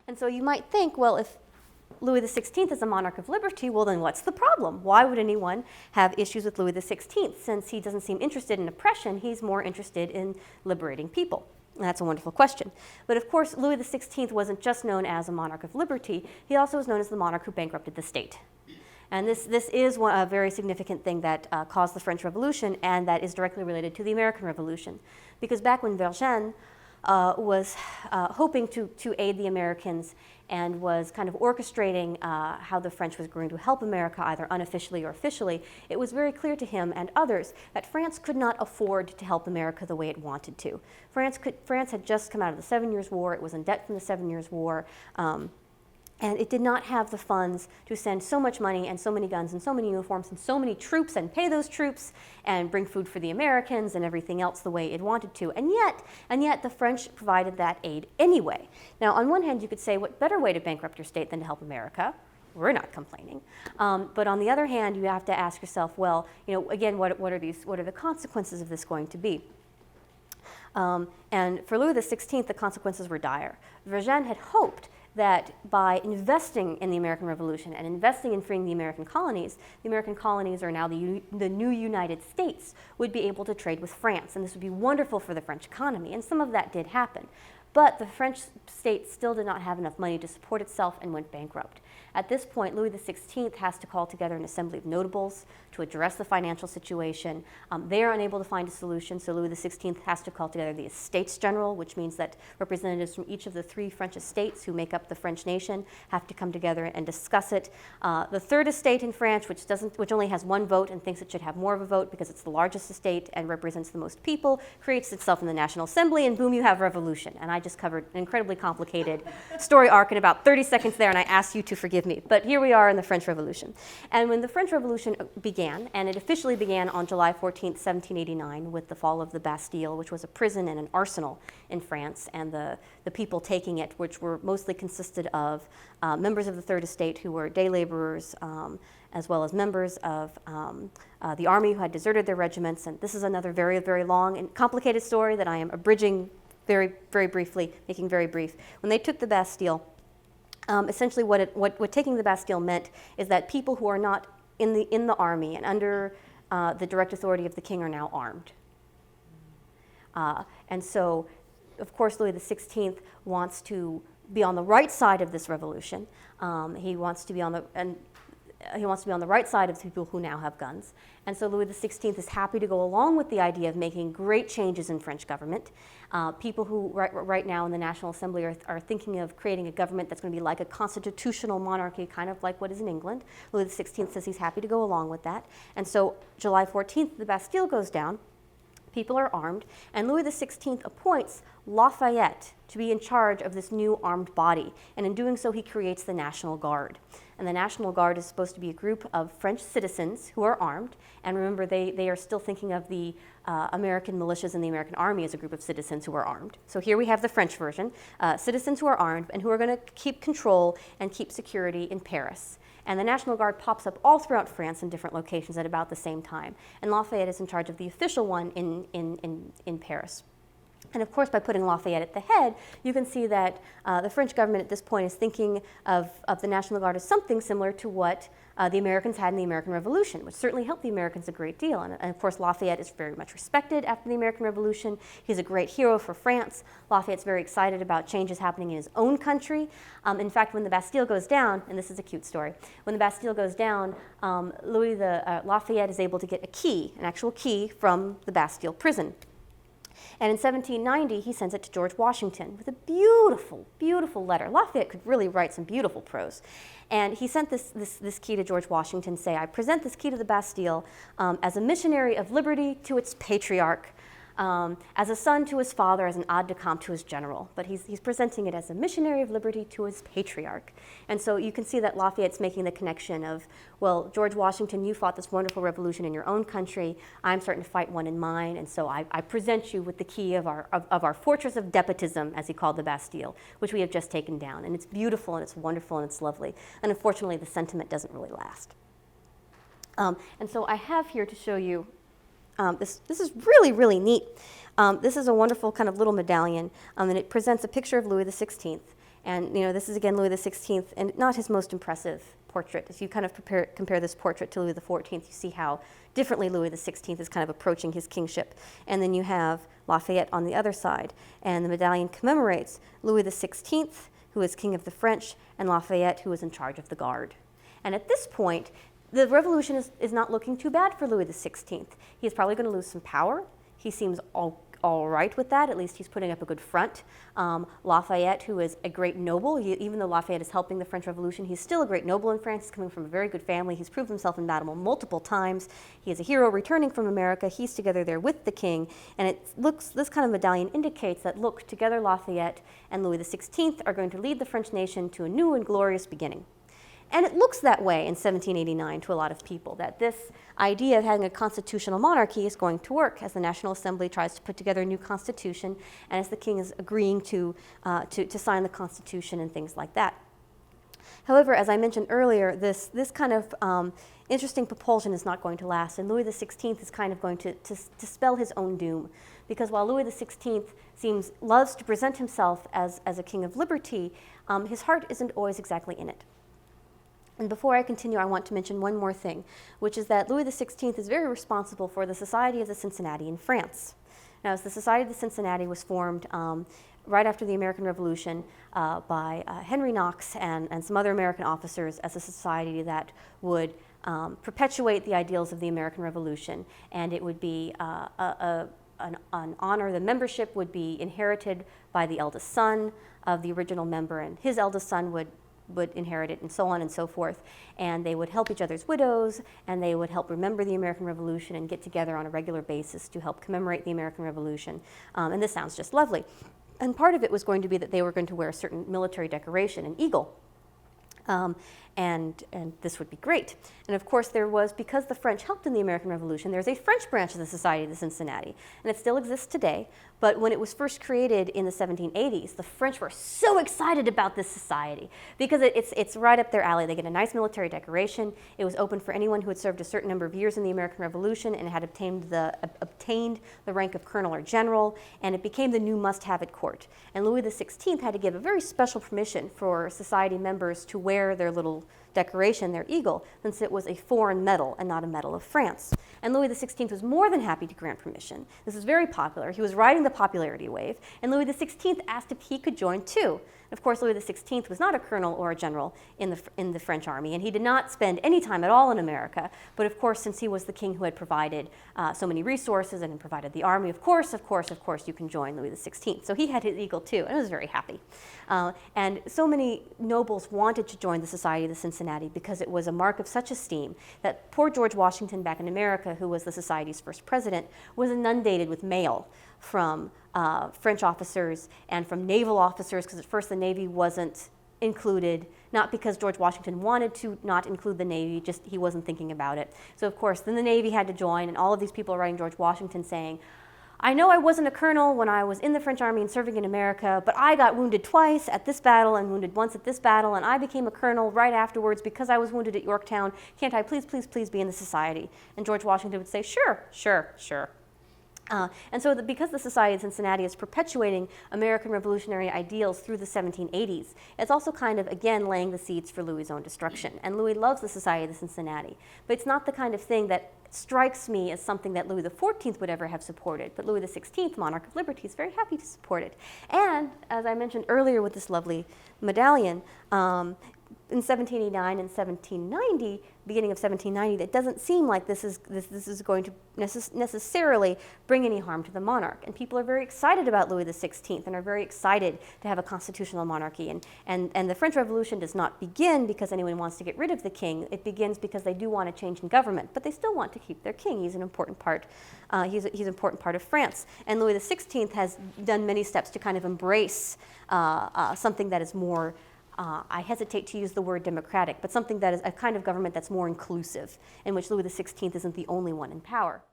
And so you might think, well, if Louis XVI is a monarch of liberty, well then what's the problem? Why would anyone have issues with Louis XVI? Since he doesn't seem interested in oppression, he's more interested in liberating people. And that's a wonderful question. But of course, Louis XVI wasn't just known as a monarch of liberty, he also was known as the monarch who bankrupted the state. And this is a very significant thing that caused the French Revolution, and that is directly related to the American Revolution. Because back when Vergennes was hoping to aid the Americans and was kind of orchestrating how the French was going to help America, either unofficially or officially, it was very clear to him and others that France could not afford to help America the way it wanted to. France had just come out of the 7 Years' War, it was in debt from the 7 Years' War, and it did not have the funds to send so much money and so many guns and so many uniforms and so many troops and pay those troops and bring food for the Americans and everything else the way it wanted to. And yet the French provided that aid anyway. Now, on one hand, you could say, what better way to bankrupt your state than to help America? We're not complaining. But on the other hand, you have to ask yourself, well, again, what are the consequences of this going to be? And for Louis XVI, the consequences were dire. Vergennes had hoped that by investing in the American Revolution and investing in freeing the American colonies are now the new United States, would be able to trade with France, and this would be wonderful for the French economy, and some of that did happen. But the French state still did not have enough money to support itself and went bankrupt. At this point, Louis XVI has to call together an assembly of notables to address the financial situation. They are unable to find a solution, so Louis XVI has to call together the Estates General, which means that representatives from each of the 3 French estates who make up the French nation have to come together and discuss it. The third estate in France, which only has 1 vote and thinks it should have more of a vote because it's the largest estate and represents the most people, creates itself in the National Assembly, and boom, you have revolution. And I just covered an incredibly complicated story arc in about 30 seconds there, and I ask you to forgive me. But here we are in the French Revolution. And when the French Revolution began, and it officially began on July 14th, 1789, with the fall of the Bastille, which was a prison and an arsenal in France, and the people taking it, which were mostly consisted of members of the Third Estate who were day laborers, as well as members of the army who had deserted their regiments. And this is another very, very long and complicated story that I am abridging very, very briefly, making very brief. When they took the Bastille, essentially what taking the Bastille meant is that people who are not in the army and under the direct authority of the king are now armed. And so, of course, Louis XVI wants to be on the right side of this revolution. He wants to be on the right side of the people who now have guns. And so Louis XVI is happy to go along with the idea of making great changes in French government. People who right now in the National Assembly are thinking of creating a government that's going to be like a constitutional monarchy, kind of like what is in England. Louis XVI says he's happy to go along with that. And so July 14th, the Bastille goes down. People are armed, and Louis XVI appoints Lafayette to be in charge of this new armed body. And in doing so, he creates the National Guard. And the National Guard is supposed to be a group of French citizens who are armed. And remember, they are still thinking of the American militias and the American Army as a group of citizens who are armed. So here we have the French version, citizens who are armed and who are going to keep control and keep security in Paris. And the National Guard pops up all throughout France in different locations at about the same time. And Lafayette is in charge of the official one in Paris. And of course, by putting Lafayette at the head, you can see that the French government at this point is thinking of the National Guard as something similar to what the Americans had in the American Revolution, which certainly helped the Americans a great deal. And of course, Lafayette is very much respected after the American Revolution. He's a great hero for France. Lafayette's very excited about changes happening in his own country. In fact, when the Bastille goes down, and this is a cute story, when the Bastille goes down, Lafayette is able to get a key, an actual key from the Bastille prison. And in 1790, he sends it to George Washington with a beautiful, beautiful letter. Lafayette could really write some beautiful prose. And he sent this key to George Washington, say, I present this key to the Bastille as a missionary of liberty to its patriarch, as a son to his father, as an aide de camp to his general. But he's presenting it as a missionary of liberty to his patriarch. And so you can see that Lafayette's making the connection of, well, George Washington, you fought this wonderful revolution in your own country. I'm starting to fight one in mine. And so I present you with the key of our fortress of despotism, as he called the Bastille, which we have just taken down. And it's beautiful, and it's wonderful, and it's lovely. And unfortunately, the sentiment doesn't really last. And so I have here to show you this is really, really neat. This is a wonderful kind of little medallion, and it presents a picture of Louis XVI. And this is again Louis XVI, and not his most impressive portrait. If you kind of compare this portrait to Louis XIV, you see how differently Louis XVI is kind of approaching his kingship. And then you have Lafayette on the other side, and the medallion commemorates Louis XVI, who is king of the French, and Lafayette, who is in charge of the guard. And at this point, the revolution is not looking too bad for Louis XVI. He's probably going to lose some power. He seems all right with that. At least he's putting up a good front. Lafayette, who is a great noble, even though Lafayette is helping the French Revolution, he's still a great noble in France. He's coming from a very good family. He's proved himself in battle multiple times. He is a hero returning from America. He's together there with the king. And this kind of medallion indicates that, look, together Lafayette and Louis XVI are going to lead the French nation to a new and glorious beginning. And it looks that way in 1789 to a lot of people, that this idea of having a constitutional monarchy is going to work as the National Assembly tries to put together a new constitution and as the king is agreeing to sign the constitution and things like that. However, as I mentioned earlier, this kind of interesting propulsion is not going to last, and Louis XVI is kind of going to spell his own doom. Because while Louis XVI loves to present himself as a king of liberty, his heart isn't always exactly in it. And before I continue, I want to mention one more thing, which is that Louis XVI is very responsible for the Society of the Cincinnati in France. Now, the Society of the Cincinnati was formed right after the American Revolution by Henry Knox and some other American officers as a society that would perpetuate the ideals of the American Revolution. And it would be an honor. The membership would be inherited by the eldest son of the original member, and his eldest son would inherit it, and so on and so forth. And they would help each other's widows, and they would help remember the American Revolution and get together on a regular basis to help commemorate the American Revolution. And this sounds just lovely. And part of it was going to be that they were going to wear a certain military decoration, an eagle. And this would be great. And of course there was, because the French helped in the American Revolution, there's a French branch of the Society of the Cincinnati, and it still exists today. But when it was first created in the 1780s, the French were so excited about this society because it's right up their alley. They get a nice military decoration. It was open for anyone who had served a certain number of years in the American Revolution and had obtained the rank of colonel or general, and it became the new must-have at court. And Louis XVI had to give a very special permission for society members to wear their little decoration, their eagle, since it was a foreign medal and not a medal of France. And Louis XVI was more than happy to grant permission. This was very popular. He was riding the popularity wave, and Louis XVI asked if he could join too. Of course, Louis XVI was not a colonel or a general in the French army, and he did not spend any time at all in America. But of course, since he was the king who had provided so many resources and had provided the army, of course, you can join Louis XVI. So he had his eagle too, and was very happy. And so many nobles wanted to join the Society of the Cincinnati because it was a mark of such esteem that poor George Washington back in America, who was the society's first president, was inundated with mail from French officers and from naval officers, because at first the Navy wasn't included, not because George Washington wanted to not include the Navy, just he wasn't thinking about it. So of course, then the Navy had to join, and all of these people are writing George Washington saying, I know I wasn't a colonel when I was in the French army and serving in America, but I got wounded twice at this battle and wounded once at this battle, and I became a colonel right afterwards because I was wounded at Yorktown. Can't I please, please, please be in the society? And George Washington would say, sure, sure, sure. And so because the Society of Cincinnati is perpetuating American revolutionary ideals through the 1780s, it's also kind of, again, laying the seeds for Louis's own destruction. And Louis loves the Society of the Cincinnati, but it's not the kind of thing that strikes me as something that Louis XIV would ever have supported. But Louis XVI, monarch of liberty, is very happy to support it. And as I mentioned earlier with this lovely medallion, in 1789 and 1790, beginning of 1790, it doesn't seem like this is going to necessarily bring any harm to the monarch. And people are very excited about Louis XVI and are very excited to have a constitutional monarchy. And the French Revolution does not begin because anyone wants to get rid of the king. It begins because they do want a change in government, but they still want to keep their king. He's an important part. He's an important part of France. And Louis XVI has done many steps to kind of embrace something that is more, I hesitate to use the word democratic, but something that is a kind of government that's more inclusive, in which Louis XVI isn't the only one in power.